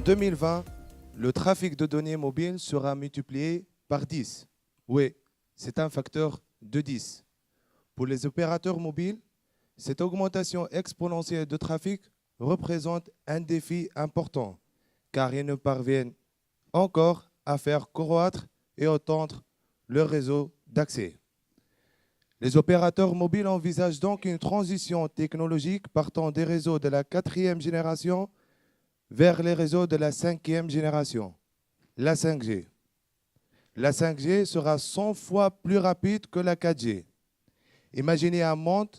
2020, le trafic de données mobiles sera multiplié par 10. Oui, c'est un facteur de 10. Pour les opérateurs mobiles, cette augmentation exponentielle de trafic représente un défi important, car ils ne parviennent encore à faire croître et étendre leur réseau d'accès. Les opérateurs mobiles envisagent donc une transition technologique partant des réseaux de la 4e génération vers les réseaux de la 5e génération, la 5G. La 5G sera 100 fois plus rapide que la 4G. Imaginez un monde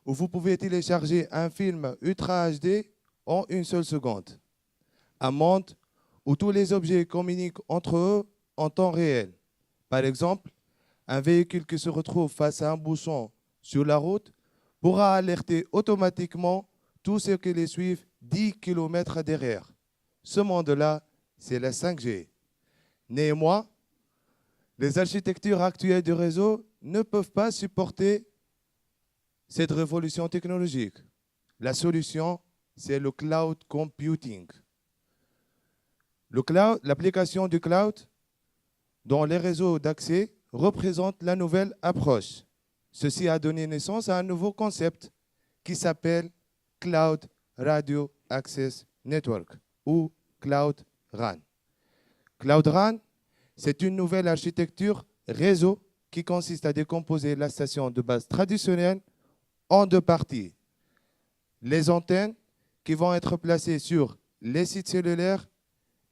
où vous pouvez télécharger un film Ultra HD en une seule seconde. Un monde où tous les objets communiquent entre eux en temps réel. Par exemple, un véhicule qui se retrouve face à un bouchon sur la route pourra alerter automatiquement tous ceux qui les suivent 10 km derrière. Ce monde-là, c'est la 5G. Néanmoins, les architectures actuelles du réseau ne peuvent pas supporter cette révolution technologique. La solution, c'est le cloud computing. L'application du cloud dans les réseaux d'accès représente la nouvelle approche. Ceci a donné naissance à un nouveau concept qui s'appelle Cloud Radio Access Network ou Cloud RAN. Cloud RAN, c'est une nouvelle architecture réseau qui consiste à décomposer la station de base traditionnelle en deux parties. Les antennes qui vont être placées sur les sites cellulaires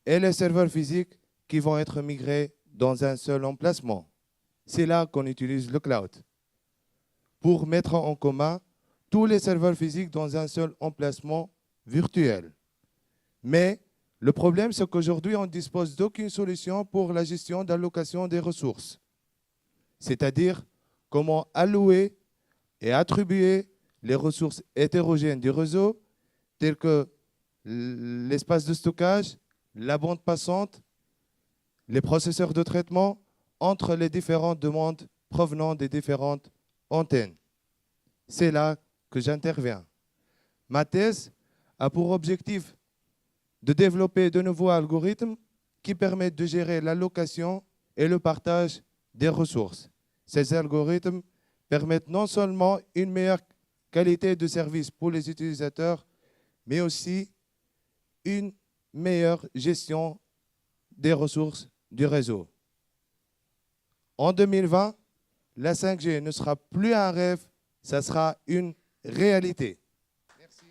et les serveurs physiques qui vont être migrés dans un seul emplacement. C'est là qu'on utilise le cloud pour mettre en commun tous les serveurs physiques dans un seul emplacement virtuel. Mais le problème, c'est qu'aujourd'hui, on ne dispose d'aucune solution pour la gestion d'allocation des ressources. C'est-à-dire comment allouer et attribuer les ressources hétérogènes du réseau, telles que l'espace de stockage, la bande passante, les processeurs de traitement, entre les différentes demandes provenant des différentes antennes. C'est là que j'interviens. Ma thèse a pour objectif de développer de nouveaux algorithmes qui permettent de gérer l'allocation et le partage des ressources. Ces algorithmes permettent non seulement une meilleure qualité de service pour les utilisateurs, mais aussi une meilleure gestion des ressources du réseau. En 2020, la 5G ne sera plus un rêve, ça sera une réalité. Merci.